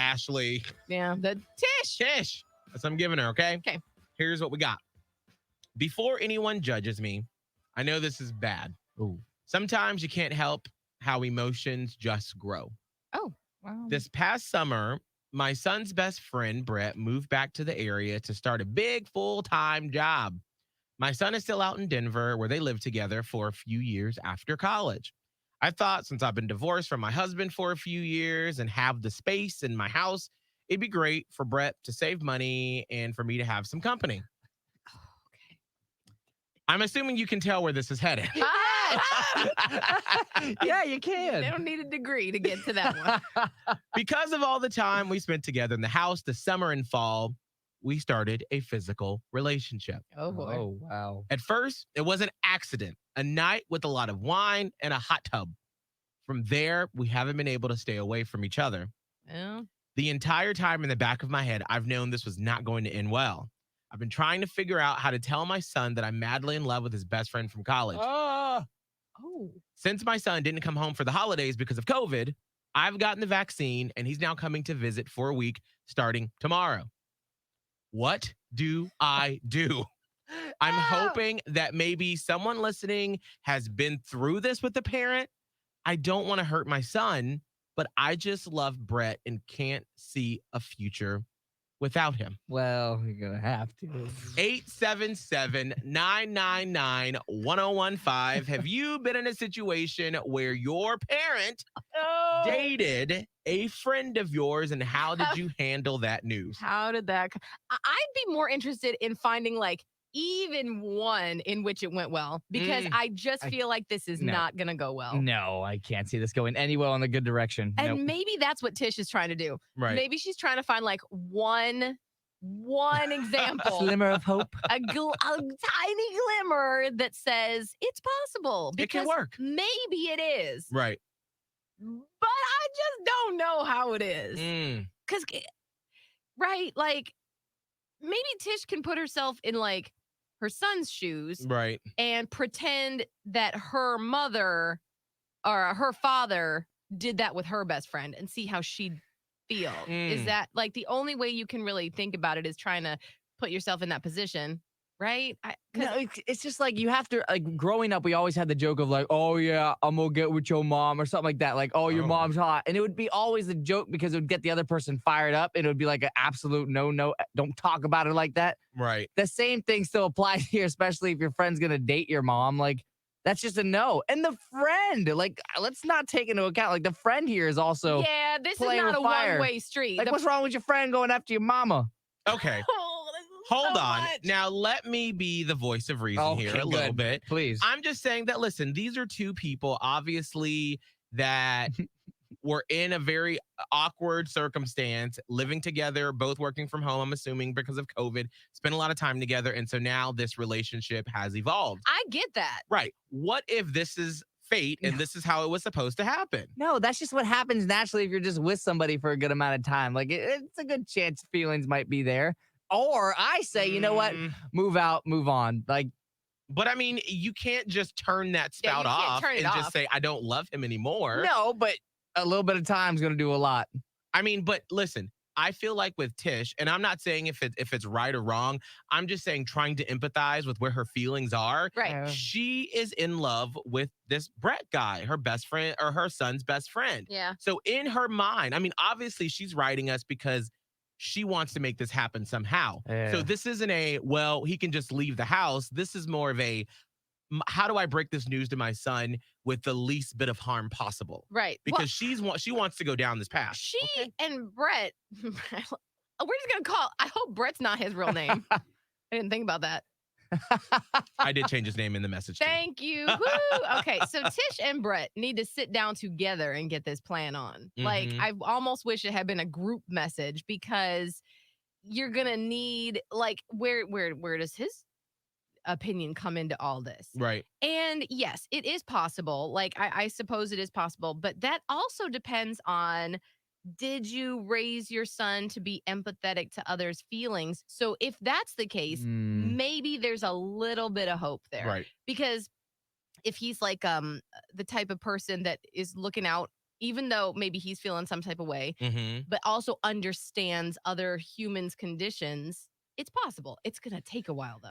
Ashley. Yeah, the Tish. Tish. That's what I'm giving her, okay? Okay. Here's what we got. Before anyone judges me, I know this is bad. Ooh. Sometimes you can't help how emotions just grow. Oh, Wow. This past summer, my son's best friend, Brett, moved back to the area to start a big full-time job. My son is still out in Denver where they live together for a few years after college. I thought since I've been divorced from my husband for a few years and have the space in my house, it'd be great for Brett to save money and for me to have some company. okay. I'm assuming you can tell where this is headed. Yeah, you They can. don't need a degree to get to that one. Because of all the time we spent together in the house this summer and fall, we started a physical relationship. Oh, boy. Oh, wow. At first, it was an accident, a night with a lot of wine and a hot tub. From there, we haven't been able to stay away from each other. Well, The entire time in the back of my head, I've known this was not going to end well. I've been trying to figure out how to tell my son that I'm madly in love with his best friend from college. Ah. oh. Since my son didn't come home for the holidays because of COVID, I've gotten the vaccine and he's now coming to visit for a week starting tomorrow. What do I do? I'm hoping that maybe someone listening has been through this with a parent. I don't want to hurt my son, but I just love Brett and can't see a future without him. Well, you're going to have to. 877-999-1015. Have you been in a situation where your parent dated a friend of yours, and how did you handle that news? How did that? I'd be more interested in finding like even one in which it went well because I just I- feel like this is no. not going to go well. No, I can't see this going anywhere in the good direction. And Nope. maybe that's what Tish is trying to do. Right. Maybe she's trying to find like one example. Slimmer of hope. A tiny glimmer that says it's possible. It can Because work. maybe it is. Right. But I just don't know how it is. Mm. Because, right, like maybe Tish can put herself in like her son's shoes Right. and pretend that her mother or her father did that with her best friend and see how she'd feel. Is Mm. that like the only way you can really think about it is trying to put yourself in that position, right? No, it's just like you have to, like, growing up, we always had the joke of like, oh yeah, I'm gonna get with your mom or something like that. Like, oh, your Oh. mom's hot. And it would be always a joke because it would get the other person fired up and it would be like an absolute no, don't talk about it like that. Right. The same thing still applies here, especially if your friend's gonna date your mom. Like, that's just a no. And the friend, like, let's not take into account, like, the friend here is also, yeah, this is playing not with a fire. one-way street. like, what's wrong with your friend going after your mama? Okay. Oh, this is Hold so on. much. Now, let me be the voice of reason here a little good. bit. Please. I'm just saying that, listen, these are two people, obviously, that were in a very awkward circumstance, living together, both working from home, I'm assuming because of COVID, spent a lot of time together. And so now this relationship has evolved. I get that. Right. What if this is fate and this is how it was supposed to happen? No, that's just what happens naturally if you're just with somebody for a good amount of time. Like, it's a good chance feelings might be there. Or I say, you know what? Mm, Move out, move on. Like, But I mean, you can't just turn that Yeah, spout you can't off turn it and just off. say, I don't love him anymore. no, but a little bit of time is going to do a lot. I mean, but listen, I feel like with Tish, and I'm not saying if it's right or wrong, I'm just saying trying to empathize with where her feelings are. Right. Yeah. She is in love with this Brett guy, her best friend or her son's best friend. Yeah. So in her mind, I mean, obviously she's writing us because she wants to make this happen somehow. Yeah. So this isn't a, well, he can just leave the house. This is more of a, how do I break this news to my son with the least bit of harm possible? Right. Because she wants to go down this path. She and Brett, we're just going to call, I hope Brett's not his real name. I didn't think about that. I did change his name in the message. too. Thank you. Woo. Okay, so Tish and Brett need to sit down together and get this plan on. Like, Mhm. I almost wish it had been a group message because you're gonna need like where does his opinion come into all this? Right. And yes, it is possible. Like, I suppose it is possible, but that also depends on, did you raise your son to be empathetic to others' feelings? So if that's the case, Mm. maybe there's a little bit of hope there. Right. Because if he's like the type of person that is looking out even though maybe he's feeling some type of way, Mm-hmm. but also understands other humans' conditions, it's possible. It's going to take a while, though.